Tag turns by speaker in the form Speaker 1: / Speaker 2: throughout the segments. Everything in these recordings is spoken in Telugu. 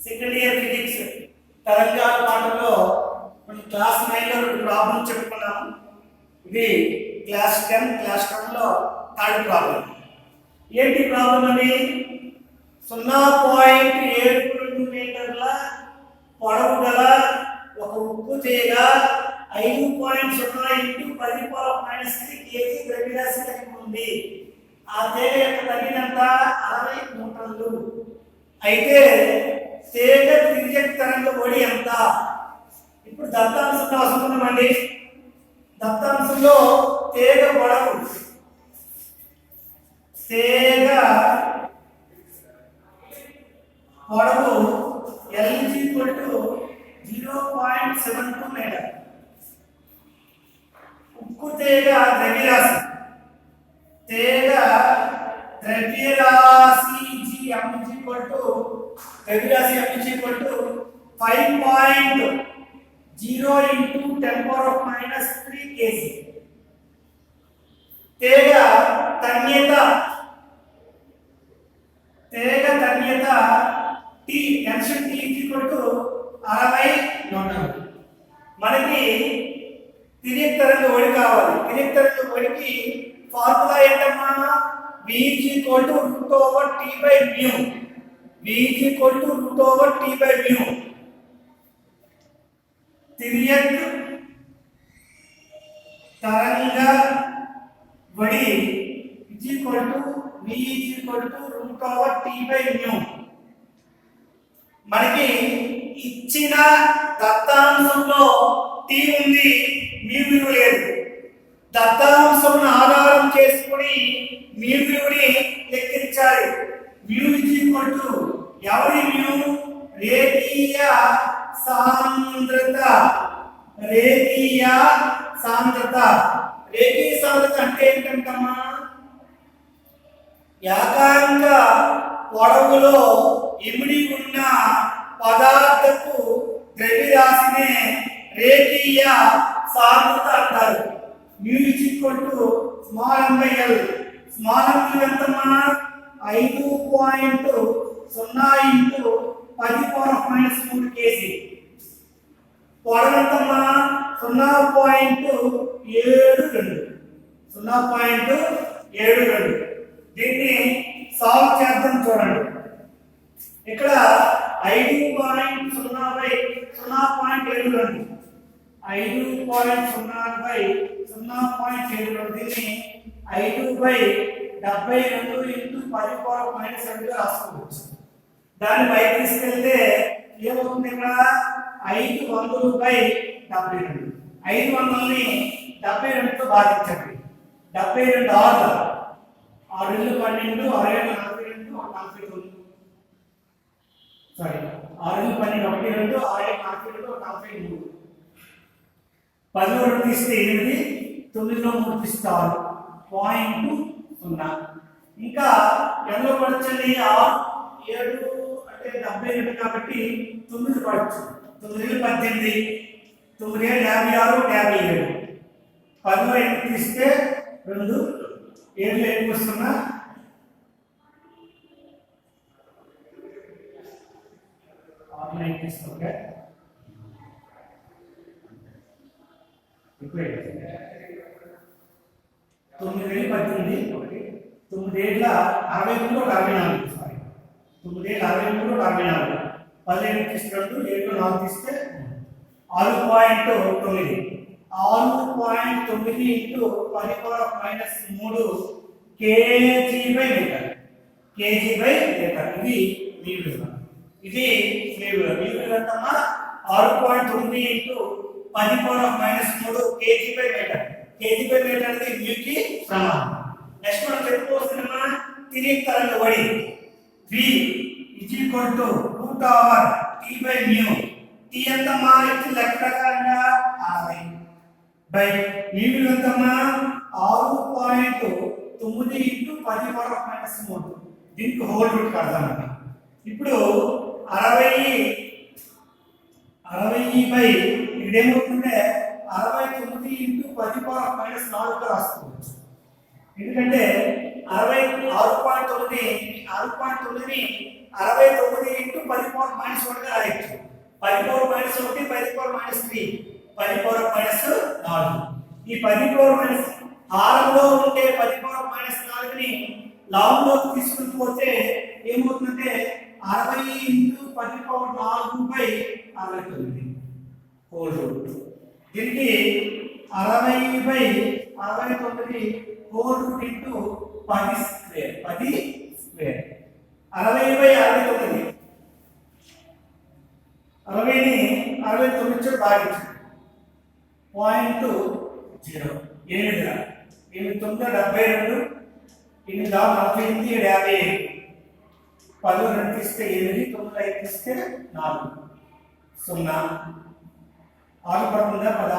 Speaker 1: సెకండ్ ఇయర్ ఫిజిక్స్ తరంగాల పాఠంలో మనం క్లాస్ 9 లో రెండు ప్రాబ్లం చెప్పుకున్నాము. ఇది క్లాస్ 10 లో థర్డ్ ప్రాబ్లం. ఏంటి ప్రాబ్లం అని? 0.72 మీటర్ల పొడవు గల ఒక ఉక్కు తీగ 5.0 × 10⁻³ కేజీ ద్రవ్యరాశి కలిగి ఉంది. ఆ తీగ యొక్క తగినంత 60 మూటలు. అయితే తీగ తిరిగే తరంగ ఒడి ఎంత? ఇప్పుడు దత్తాంశం రాసుకున్నామండి. దత్తాంశంలో తీగ పొడవు L = 0.72 మీటర్. ఉక్కు తీగ ద్రవ్యరాశి M ద్రవ్యరాశి 5.0 × 10⁻³ కేజీ. తీగ తన్యత T టెన్షన్ T = 60 న్యూటన్లు. మనకి తిరిగే తరంగ ఒడి కావాలి. తిరిగే తరంగ ఒడికి ఫార్ములా ఏంటమ్మా? V = √T/μ. V = √T/μ. తిరిగే తరంగ ఒడి V = √T/μ. మనకి ఇచ్చిన దత్తాంశంలో T ఉంది, μ విలువ లేదు. దత్తాంశమును ఆధారం చేసుకుని μ విలువని లెక్కించాలి. μ = ఎవరి μ? రేఖీయ సాంద్రత. రేఖీయ సాంద్రత అంటే ఏంటంటమ్మా? ఏకాంక పొడవులో ఇమిడి ఉన్న పదార్థపు ద్రవ్యరాశినే రేఖీయ సాంద్రత అంటారు. μ = small/L. స్మాల్ m ఎంతమ్మా? 5.0 × 10⁻³ కేజీ. పొడవు ఎంతమ్మా? 0.72. దీన్ని సాల్వ్ చేద్దాం. చూడండి, ఇక్కడ 5.0/0.72 దీన్ని 5/72 × 10⁻² రాసుకోవచ్చు. దాన్ని బయట తీసుకెళ్తే ఏమవుతుంది? ఇక్కడ 500/72. 500ని 72తో భాగించండి. 72 6 6 12 6 42 49. సారీ, 6 12 1 2 6 42 43. 10 తీస్తే 8, 9లో 3 తీస్తే 6. 0.0. ఇంకా ఎంలో పడచ్చండి? 6 7 అంటే 72 కాబట్టి 9 పడచ్చు. 9 18, 9 56 57. 10లో 8 తీస్తే 2, 7లో 8 వస్తున్నా 9 తీసుకోండి. ఇప్పుడు 9 18 ఒకటి 9 ఏళ్ళ 63 64. సారీ, 9 ఏళ్ళ 63 64. 10 తీస్తే 2, 7లో 4 తీస్తే 6.9. 6.9 × 10⁻³ kg/మీటర్. ఇది మీ విలువ. ఇది మీ విలువ. మీ విలువ ఎంతమ్మా? 6.9 × 10⁻³ kg/మీటర్. kg/మీటర్ అనేది న్యూకి సమానం. నెక్స్ట్ మనం చెప్పుకోవాల్సినమా తిరిగే తరంగ ఒడి V = √T/μ. T ఎంతమ్మా? ఇది లెక్క ప్రకారంగా 60 μ విలువ ఎంతమ్మా? 6.9 × 10⁻³ దీనికి హోల్ రూట్ కడతామండి. ఇప్పుడు 60 ఇదేమవుతుందంటే 69 × 10⁻⁴ రాసుకోవచ్చు. ఎందుకంటే 6.9ని 69 ఇంటూ 10 పవర్ మైనస్ 1 గా రాయొచ్చు. 10 power minus 1, 10 power minus 3, 10 power minus 4. ఈ 10 పవర్ మైనస్ హారంలో ఉండే 10 పవర్ మైనస్ 4 ని లవంలోకి తీసుకుని పోతే ఏమవుతుందంటే 60 ఇంటూ 10 పవర్ 4/69 హోల్ రూట్. దీనికి 60/69 whole route into 10 square. 10 square 60/69. 60ని 69 చోట భాగించు. 0.0 8 8 9 72 8 48 57 10 2 తీస్తే 8 9 5 తీస్తే 4 0 6 పడుతుందా 6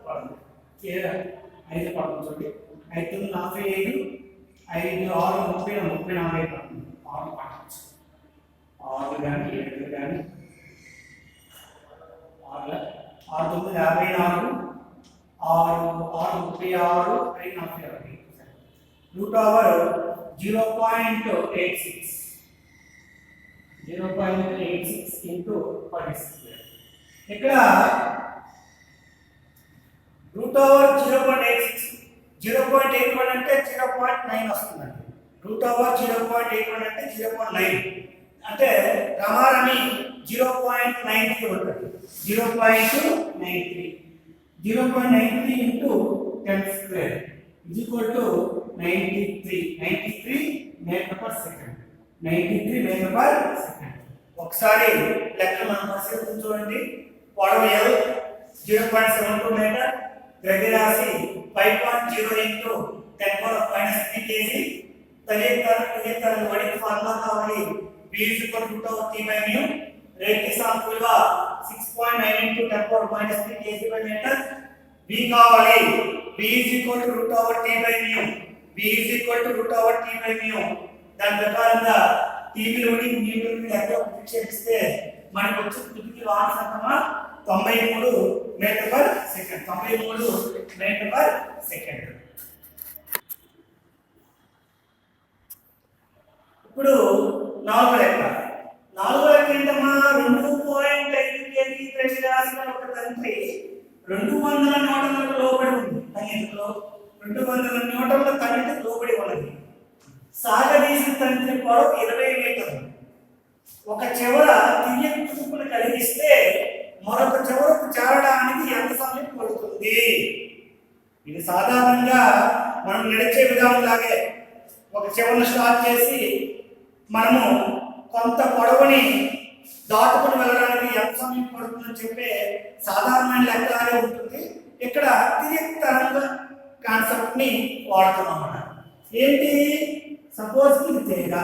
Speaker 1: పడుతుంది 5 పడుతుంది చూడండి 5 45 5 6 30 34 పడుతుంది 6 పడవచ్చు 6 కానీ 7 కానీ 6 9 54 6 36 రూట్ ఓవర్ 0.86 ఇంటూ 10 స్క్వేర్. ఇక్కడ రూట్ ఓవర్ 0.86 0.81 అంటే 0.9 వస్తుందండి. రూట్ ఓవర్ 0.81 అంటే 0.9 అంటే రమారమి 0.93 ఉంటుంది. 0.93 into 10 square is equal to 93 metre per second. 93 metre per second. ఒకసారి లెక్క మనం పరిశీలించి చూడండి. పొడవు L 0.72 మీటర్, ద్రవ్యరాశి 5.0 ఇంటూ 10 పవర్ మైనస్ 3 kg. తదితర వడికి ఫార్ములా కావాలి. V is equal to T/μ. రేట్ సాంపు విలువ 6.9 ఇంటూ 10 పవర్ మైనస్ 3 kg/మీటర్. V కావాలి. V is equal to root over T/μ. V is equal to root over T/μ. దాని ప్రకారంగా T విలువని V విలువని లెక్కలో ప్రతిక్షేపిస్తే మనకు వచ్చే తుది వాహన 93 metre per second. 93 metre per second. ఇప్పుడు నాలుగో లెక్క ఏంటమ్మా 2.5 kg ద్రవ్యరాశి ఒక తంత్రి 200 న్యూటన్లకు లోబడి ఉంది. తన్నిటిలో 200 న్యూటన్ల తన్నిటికి లోబడి ఉన్నది. సాగదీసిన తంత్రి పొడవు 20 మీటర్లు. ఒక చివర తియ్యటి తుప్పులు కలిగిస్తే మరొక చివరకు చేరడానికి ఎంత సమయం పడుతుంది? ఇది సాధారణంగా మనం నడిచే విధానం లాగే ఒక చివరను స్టార్ట్ చేసి మనము కొంత పొడవుని దాటుకుని వెళ్ళడానికి ఎంత సమయం పడుతుందని చెప్పే సాధారణమైన లెక్కలాగే ఉంటుంది. ఇక్కడ తిరిగి తరంగ కాన్సెప్ట్ ని వాడుతున్నాం అన్నమాట. ఏంటి? సపోజ్ ఇది తీగ.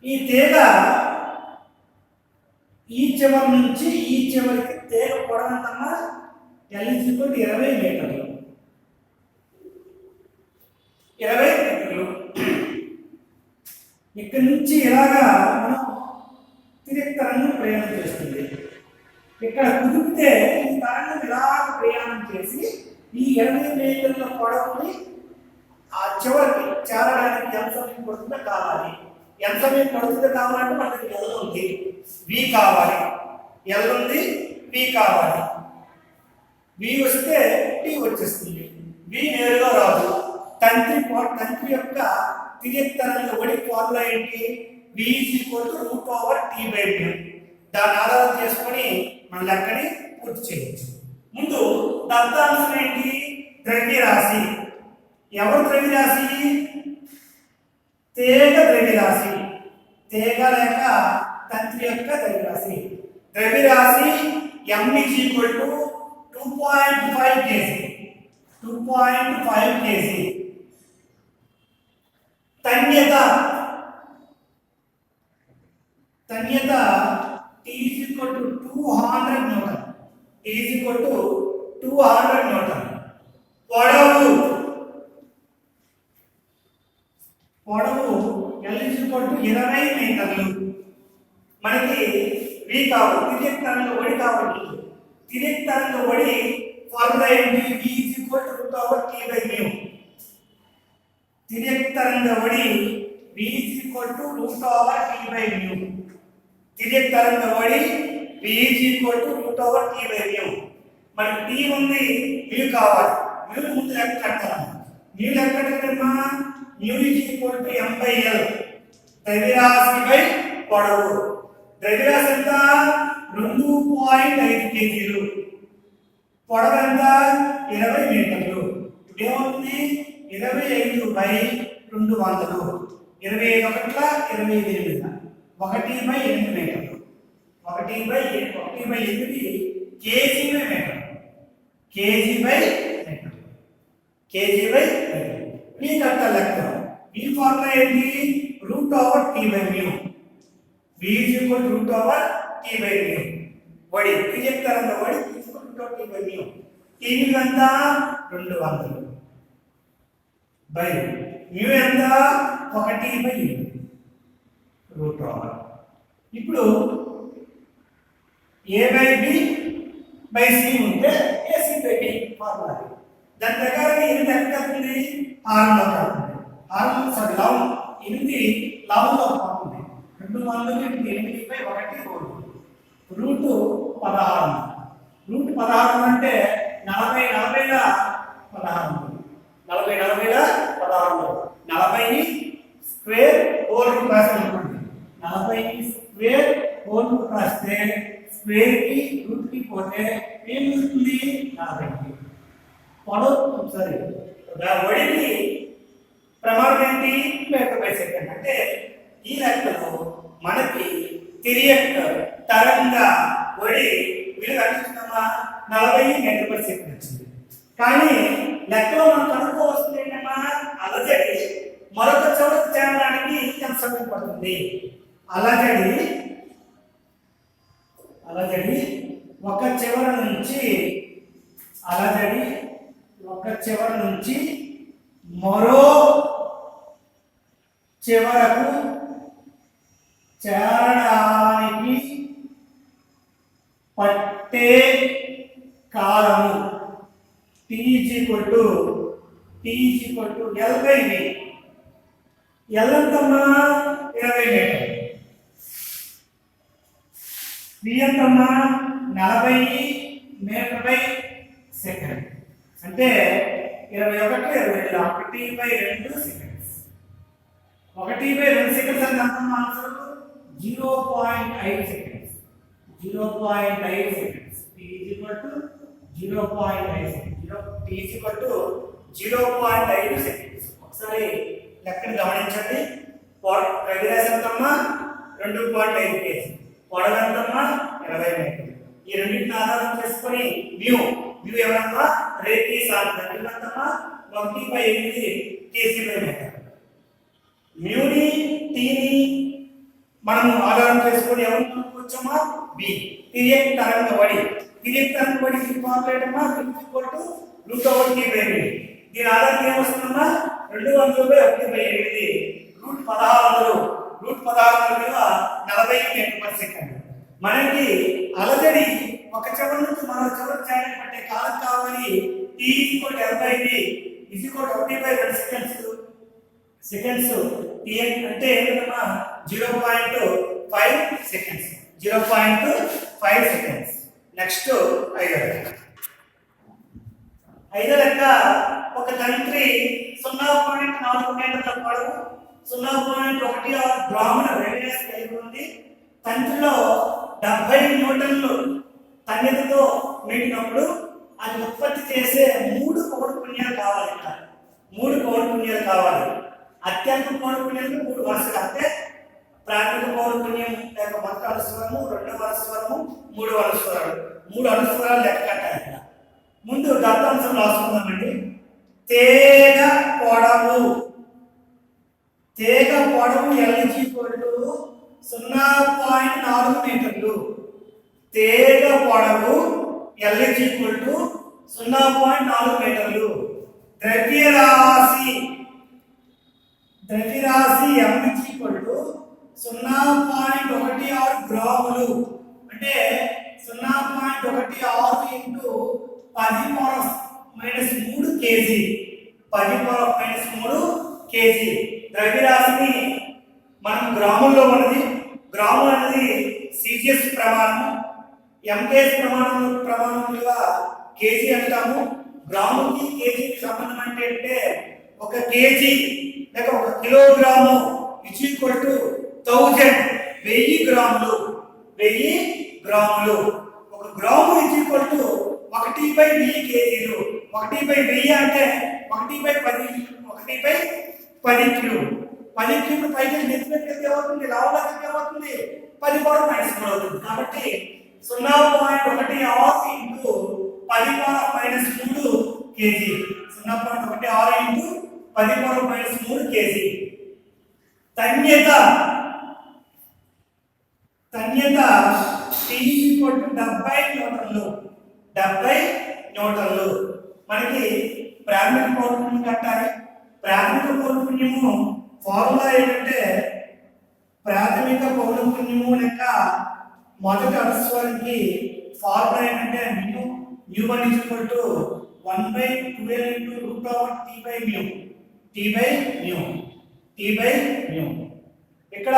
Speaker 1: ఈ తీగ ఈ చివరి నుంచి ఈ చివరికి తీగ పొడవంతమ్మా L = 20 మీటర్లు. 20 మీటర్లు. ఇక్కడ నుంచి ఇలాగా మనం తిరిగి తరంగం ప్రయాణం చేస్తుంది. ఇక్కడ కుదిపితే ఈ తరంగం ఇలా ప్రయాణం చేసి ఈ 20 మీటర్ల పొడవుని ఆ చివరికి చేరడానికి ఎంత సమయం పడుతుందో కావాలి. ఎంత సమయం పడుతుందో కావాలంటే మనకి L ఉంది, V కావాలి. L ఉంది, V కావాలి. V వస్తే T వచ్చేస్తుంది. V నేరుగా రాదు. తంత్రి యొక్క తిరిగి తరంగ వడి ఫార్ములా ఏంటి? V is equal to root over T/μ. దాన్ని ఆధారం చేసుకొని మన లెక్కని పూర్తి చేయవచ్చు. ముందు దత్తాంశం ఏంటి? ద్రవ్యరాశి. ఎవరు ద్రవ్యరాశి? తీగ ద్రవ్యరాశి. తీగ లేక తంత్రి యొక్క ద్రవ్యరాశి. ద్రవ్యరాశి M is equal to 2.5 kg. 2.5 kg. తన్యత T is equal to 200 Newton. T is equal to 200 Newton. పొడవు L is equal to 20 మీటర్లు. మనకి V కావాలి. తిరిగి తరంగ వడి కావాలి. తిరిగి తరంగ వడి ఫార్ములా ఏంటి? V is equal to root over T/μ. తిరిగి తరంగ వడి V is equal to root over t by mu. తిరిగి తరంగ వడి v is equal to root over t by mu. మనకి t ఉంది mu కావాలి. mu ముందు లెక్క కట్టాలి. mu లెక్క కట్టేటమ్మా mu is equal to m by l. ద్రవ్యరాశి బై పొడవు. ద్రవ్యరాశి ఎంత 2.5 కేజీలు. పొడవు ఎంత 20 మీటర్లు. ఇప్పుడు ఏమవుతుంది 25 బై 200. 25 ఒకట్ల 25 1 బై 8 మీటర్లు. 1 by 8 K G by metre. K G by metre. K G by metre. ఈ కట్ట లెక్క. ఈ ఫార్ములా ఏంటి? Root over T by mu. v is equal to root over t by mu. వడి ఇది చెప్తారంట. వడి equal to t by mu. t ఎంత 200 బై mu ఎంత 1 బై రూట్ ఓవర్. ఇప్పుడు a by b by c ఉంటే ac బై b ఫార్ములా. దాని ప్రకారం ఇది లెక్క అవుతుంది హారంలో అవుతుంది. హారం సారీ లవం 8 లవంలో అవుతుంది. 2 బై 1 హోల్ రూట్ 16. రూట్ 16 అంటే 40 40ల 16. 40 40ల 16. 40 స్క్వేర్ హోల్ రూట్ రాసుకోండి. 40 స్క్వేర్ హోల్ రూట్ రాస్తే స్క్వేర్ కి రూట్ కి పోతే ఏం వస్తుంది 40. పొడవు సారీ వడికి ప్రమాణం ఏంటి? Metre by second. అంటే ఈ లెక్కలో మనకి తిరియక్ తరంగ వడి విలువ అంటున్నామా 40 మీటర్ పర్ సెకండ్ వచ్చింది. కానీ లెక్కలో మనం కనుక్కోవాల్సింది ఏంటమ్మా అలజడి మరొక చోటకు చేరడానికి ఎంత సమయం పడుతుంది? అలజడి ఒక చివర నుంచి మరో చివరకు చేరడానికి పట్టే కాలము t is equal to l by v. l ఎంతమ్మా 20 మీటర్. v ఎంతమ్మా 40 మీటర్ బై సెకండ్. అంటే 21 1 బై 2 సెకండ్స్. 1 బై 2 సెకండ్స్ అంటే ఎంత answer 0.5 seconds. 0.5 seconds. t is equal to 0.5 seconds. t is equal to 0.5 seconds. ఒకసారి లెక్కను గమనించండి. ద్రవ్యరాశి ఎంతమ్మా 2.5 కేజీ. పొడవు ఎంతమ్మా 20 మీటర్లు. ఈ రెండింటిని ఆధారం చేసుకొని మ్యూ ఎవరమ్మా రేఖీ సాంద్రత ఎంతమ్మా 1 బై 8 కేజీ బై మీటర్. మ్యూని టీని మనం ఆధారం చేసుకొని ఎవరు కనుక్కోవచ్చమ్మా బి. తిరియక్ తరంగ వడి. తిరియక్ తరంగ వడి formula equal to root over T by B. దీని ఆధారం ఏమొస్తుందమ్మా 200 బై 1 బై 8 రూట్ 1600. రూట్ 1600 విలువ 40 మీటర్ పర్ సెకండ్. మనకి అలజడి ఒక చివరి నుంచి మరో చివరి చేరడానికి పట్టే కాలం కావాలి. t equal to l by b is equal to 1 by 2 seconds. t అంటే ఏంటమ్మా 0.5 సెకండ్స్. 0.5 సెకండ్స్. నెక్స్ట్ ఐదో లెక్క ఒక తంత్రి 0.4 మీటర్ల పొడవు 0.1 గ్రాముల రేడియస్ కలిగి ఉంది. తంత్రిలో 70 న్యూటన్లు తన్యతతో నిండినప్పుడు అది ఉత్పత్తి చేసే 3 పౌనఃపున్యాలు కావాలి. 3 పౌనఃపున్యాలు కావాలి. అత్యంత పౌనఃపున్యాలు 3 వరుసలు. అంటే ప్రాథమిక పౌనఃపున్యం లేక మొదటి అనుస్వరము, రెండవ అనుస్వరము, మూడవ అనుస్వరం. 3 అనుస్వరాలు లెక్క కట్టాలి. ముందు దత్తాంశం రాసుకుందామండి. తీగ పొడవు L is equal to 0.4 మీటర్లు. తీగ పొడవు L is equal to 0.4 మీటర్లు. ద్రవ్యరాశి M is equal to 0.16 గ్రాములు. అంటే 0.16 ఇంటూ 10⁻³ కేజీ. 10⁻³ కేజీ. ద్రవ్యరాశిని మనం గ్రాముల్లో ఉన్నది, గ్రాము అనేది సిజిఎస్ ప్రమాణం, ఎంకేఎస్ ప్రమాణం విలువ కేజీ అంటాము. గ్రాముకి కేజీకి సంబంధం అంటే ఒక కేజీ లేక ఒక కిలోగ్రాము ఇజ్ ఈక్వల్ టు 1000 గ్రాములు. 1000 గ్రాములు. ఒక గ్రాము ఇజ్ ఈక్వల్ టు 1/1000 కేజీలు. 1/1000 అంటే 1/10 కిలో. 10 కిలో పైకి నెత్తిపెట్టి ఏమవుతుంది, లావులకి ఏమవుతుంది, 10 పవర్ మైనస్ 3 అవుతుంది. కాబట్టి 0.16 into 10 power minus 3 KG. 0.16 into 10 power minus 3 KG. తన్యత T ఈక్వల్ టు 70 న్యూటన్లు. 70 న్యూటన్లు. మనకి ప్రాథమిక పౌనఃపున్యం కట్టాలి. ప్రాథమిక పౌనఃపున్యము ఫార్ములా ఏంటంటే, ప్రాథమిక పౌనఃపున్యము లెక్క మొదటి అనుస్వారానికి ఫార్ములా ఏంటంటే μ1 1/12 into root over t by mu. ఇక్కడ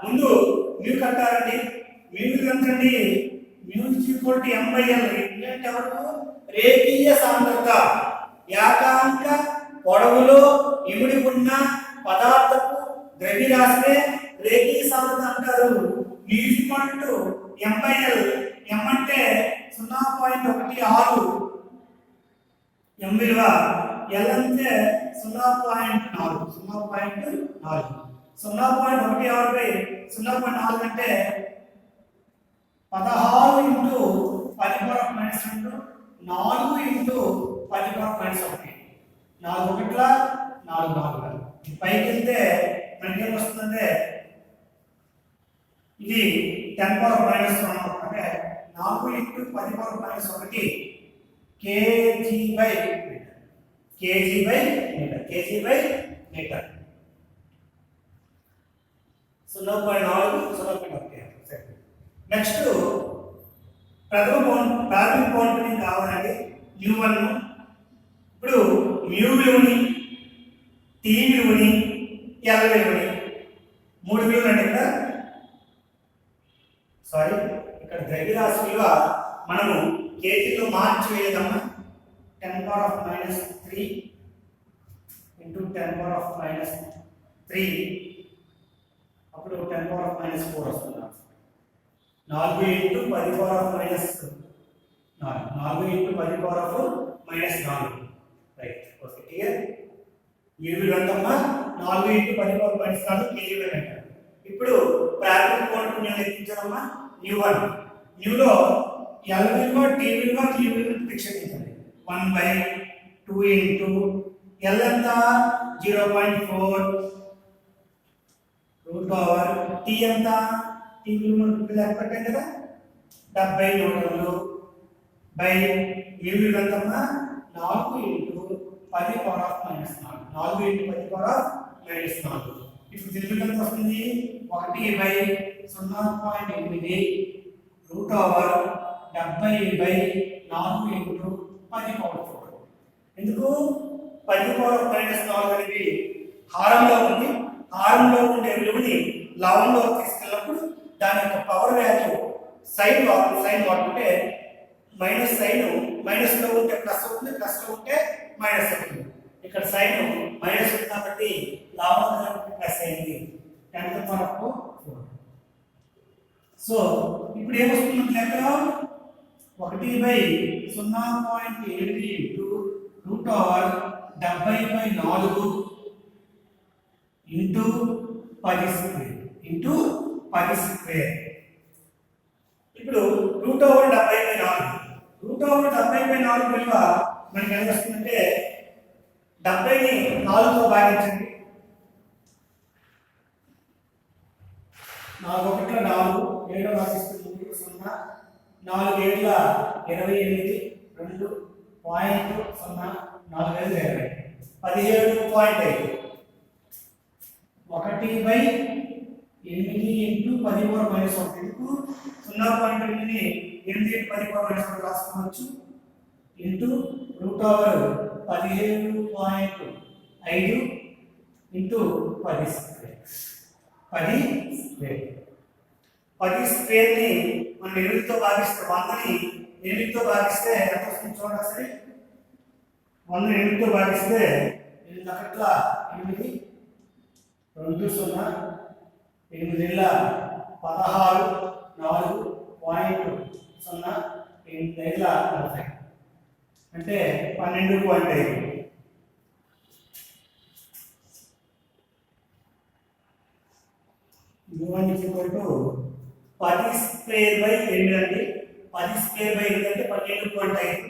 Speaker 1: ముందు మ్యూ కట్టాలండి. మ్యూ ఎంతండి? Mu m/l. అంటే ఎవరు? రేఖీయ సాంద్రత. ఏకాంక పొడవులో ఇమిడి ఉన్న పదార్థపు ద్రవ్యరాశినే రేఖీయ సాంద్రత అంటారు. m/l. m అంటే 0.16, m విలువ, l అంటే 0.4. 0.16/0.4 అంటే 16 into 10 power minus 2, 4 into 10 power minus 1. 4 ఒకట్ల 4. పైకి వెళ్తే మనకి ఏం వస్తుందంటే ఇది 10 పవర్ మైనస్ 1 అంటే 4 ఇంటూ 10 పవర్ మైనస్ 1 కేజీ/మీటర్. 0.4. నెక్స్ట్ ప్రాథమిక పౌనఃపున్యం కావాలండి μ1. ఇప్పుడు మ్యూ విలువని, టీ విలువని, ఎల్ విలువని, 3 విలువలు అండి. ఇక్కడ ద్రవ్యరాశి విలువ మనము కేజీలో మార్చి వేయదమ్మా. 10⁻³ ఇంటూ 10⁻³ అప్పుడు 10⁻⁴ వస్తుంది. 4 into 10⁻⁻⁴. 4 into 10⁻⁻⁴. Right. Okay, clear. విలువ ఎంతమ్మా? 4 ఇంటూ 10⁻⁻⁴ కేజీ అంటారు. ఇప్పుడు ప్రాథమిక పౌనఃపున్యం లెక్కించాలమ్మా. μ1. న్యూలో l విలువ, t విలువ, t విలువ ప్రతిక్షేపించాలి. 1/2 ఇంటూ l ఎంత? 0.4 రూట్ ఓవర్ t ఎంత? t విలువ లెక్క పెట్టాం కదా, 70 న్యూటన్లు బై mu విలువ ఎంతమ్మా? 4 into 10 power minus 4. 4 into 10 power minus 4. ఇప్పుడు దీని ఎంత వస్తుంది? 1/0.8 రూట్ ఓవర్ 70/4 ఇంటూ 10 పవర్ 4. ఎందుకు? 10 పవర్ మైనస్ 4 అనేది హారంలో ఉంది. హారంలో ఉండే విలువని లవంలో తీసుకెళ్ళినప్పుడు దాని యొక్క పవర్ వాల్యూ సైన్ వాడుకుంటే మైనస్ సైన్ మైనస్లో ఉంటే ప్లస్ అవుతుంది, ప్లస్లో ఉంటే మైనస్ అవుతుంది. ఇక్కడ సైన్ మైనస్ ఉంది కాబట్టి లాభం ప్లస్ అయింది. 10⁻⁴. సో ఇప్పుడు ఏమొస్తుంది లెక్కలో? 1/0.8 ఇంటూ రూట్ ఓవర్ 70/4 ఇంటూ 10². ఇప్పుడు రూట్ ఓవర్ 70/4. రూట్ ఓవర్ 70/4 విలువ మనకి ఎంత వస్తుందంటే 70ని 4తో భాగించండి. 4 ఒకట్ల 4, 7 రాసిస్తుంది 0, 4 7ల 28, 2.0, 4 5 17.5. 1/8 ఇంటూ 10⁻⁻⁴. ఎందుకు? 0.8ని 8 ఇంటూ 10⁻⁻⁴ రాసుకోవచ్చు into root over 17.5 into 10². 10 square. 10 స్క్వేర్ని మనం 8తో భాగిస్తే 100ని 8తో భాగిస్తే ఎంత వస్తుంది చూడండి ఒకసారి. 100 8తో భాగిస్తే 8 ఒకట్ల 8 2 0 8 16 4.0 8 40 అంటే 12.5. U1 10 స్క్వేర్ బై 8 అండి. 10 స్క్వేర్ బై 8 అంటే 12.5.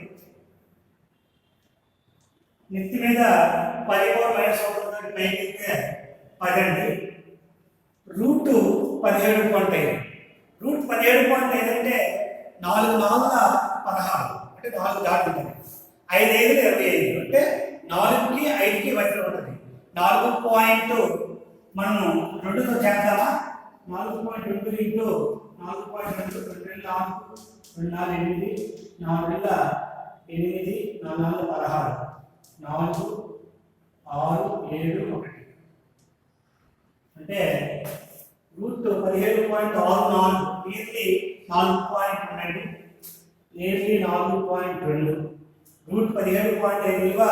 Speaker 1: నెత్తి మీద 10 పవర్ మైనస్ 1 పైకి ఎక్కితే 10 అండి. రూట్ 17.5. రూట్ 17.5 అంటే 4 4 16 అంటే 4 దాటి ఉంటుంది. 5 5 25 అంటే 4కి 5కి మధ్యలో ఉంటుంది. 4 పాయింట్ మనము 2తో చేద్దామా? 4.2 ఇంటూ 4.2 2 4 2 4 8 4 8 8 4 16 4 6 7 1 అంటే రూట్ 17.64 నియర్లీ 4.2 నియర్లీ 4.2. రూట్ 17.5 విలువ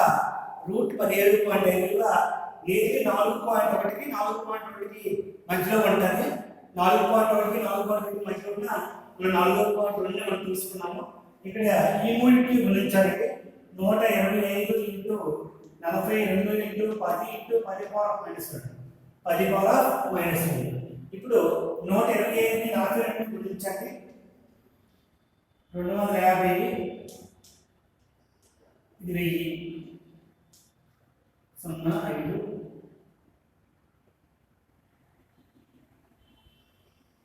Speaker 1: నియర్లీ 4.1కి 4.2కి మధ్యలో ఉంటుంది. 4.1కి 4.2కి మధ్యలో ఉన్న మనం 4.2 మనం తీసుకున్నాము. ఇక్కడ ఈ మూడింటిని గుణించాలంటే 125 into 42 into 10 into 10 power minus 2 10 power minus 2. ఇప్పుడు 125ని 42 గుణించండి. 250 ఇది 1000 0 5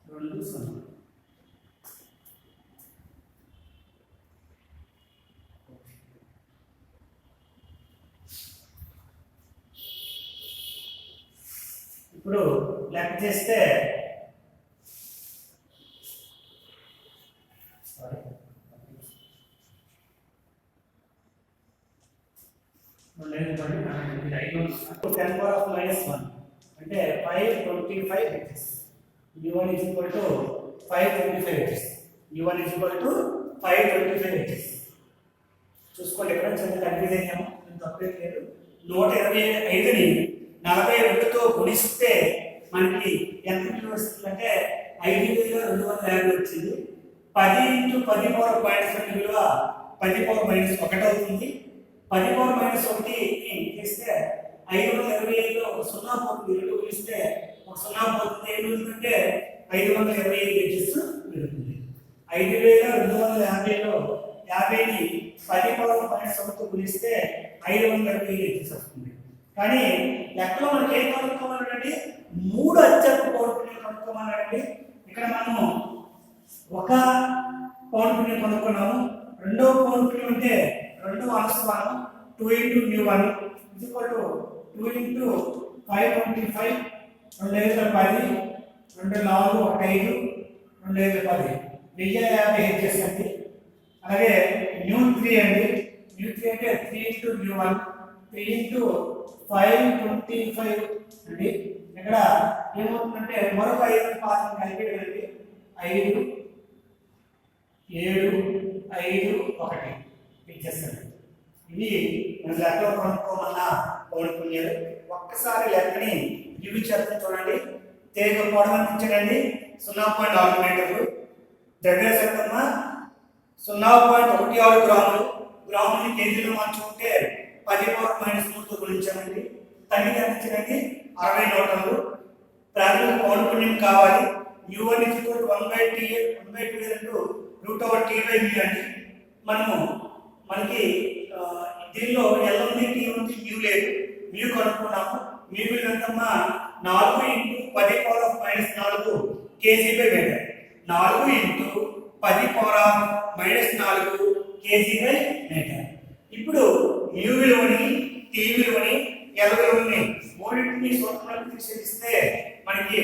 Speaker 1: 2 0. ఇప్పుడు లెక్క చేస్తే టెన్ పవర్ ఆఫ్ మైనస్ 1 అంటే 525 inches. U1 is equal to 525 inches. U1 is equal to 525 inches. చూసుకోండి ఎక్కడ చిన్న కన్ఫ్యూజ్ అయ్యాము. తప్పేం లేదు. 125ని 42తో గుణిస్తే మనకి ఎంత విలువ వస్తుందంటే 5250 వచ్చింది. 10 ఇంటూ 10 పవర్ మైనస్ 1 విలువ 10 పవర్ మైనస్ 1 అవుతుంది. 10 పవర్ మైనస్ 1ని తీస్తే 525లో 0 పోతుంది. 2 గుణిస్తే ఒక 0 పోతుంది. ఏం మిగులుతుందంటే 525 ఇంచెస్ మిగులుతుంది. 5250లో 50ని 10 పవర్ మైనస్ 1తో గుణిస్తే 525 ఇంచెస్ వస్తుంది. కానీ లెక్కలో మనకి ఏం కనుక్కోమన్నాడండి? 3 అత్యల్ప పౌనఃపున్యం కనుక్కోమన్నాడండి. ఇక్కడ మనము ఒక పౌనఃపున్యం కనుక్కున్నాము. రెండవ పౌనఃపున్యం అంటే రెండవ అనుస్థానం 2 into U1 is equal to 2 into 525 2 10 2 4 1 5 2 10 1050 HS అండి. అలాగే U3 అండి. U3 అంటే 3 ఇంటూ U1 3 ఇంటూ 525 అండి. ఇక్కడ ఏమవుతుందంటే మరొక 5 పాత్ర కలిపేయండి. 5 7 5 1 ఇచ్చేస్తాను. ఇవి మన లెక్కలో కనుక్కోమన్న పౌనఃపున్యాలు. ఒక్కసారి లెక్కని ఇవి చేస్తాను చూడండి. తేగ పొడవని ఇచ్చాడండి 0.4 మీటర్లు. దగ్గర శాతమ్మ 0.16 గ్రాములు. గ్రాముని కేజీలు మార్చుకుంటే 10 పవర్ మైనస్ 3తో గుణించామండి. తగ్గితే ఇచ్చాడండి 60 న్యూటన్లు. ప్రాథమిక పౌనఃపున్యం కావాలి. U1 1/2 √T/μ అండి. మనకి దీనిలో L ఉంది, T ఉంది, మ్యూ లేదు. మ్యూ కనుక్కున్నాము. మ్యూ విలువ ఎంతమ్మా? 4 into 10 power of minus 4 kg/మీటర్. 4 into 10 power of minus 4 kg/మీటర్. ఇప్పుడు మ్యూ విలువని, టీ విలువని, ఎల్ విలువని మూడింటిని సూత్రాలను తీసేస్తే మనకి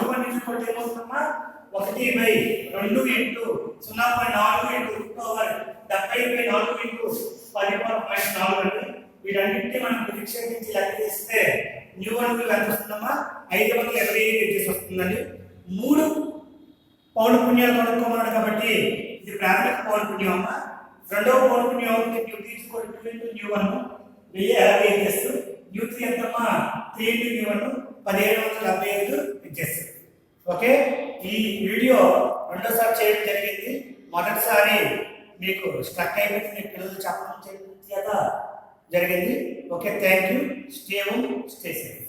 Speaker 1: U1 ఏమవుతుందమ్మా? 1/2 into 0.4 into √70/4 into 10 power minus 4 అండి. వీటన్నింటినీ మనం ప్రతిక్షేపించి లెక్క చేస్తే న్యూ వన్ విలువ ఎంత వస్తుందమ్మా 525 కేజీస్ వస్తుందండి. 3 పౌనఃపున్యాలు కనుక్కోమన్నాడు కాబట్టి ఇది ప్రాథమిక పౌనఃపున్యం అమ్మా. రెండవ పౌనఃపున్యం new 3 2 into new 1 1060 inches. New 3 ఎంతమ్మా 3 into న్యూ 1 1775 ఇంచెస్. ఓకే, ఈ వీడియో రెండోసారి చేయడం జరిగింది. మొదటిసారి మీకు స్ట్రక్ అయిపోయింది, మీ పిల్లలు చెప్పడం చేత జరిగింది. Okay, thank you. Stay home, stay safe.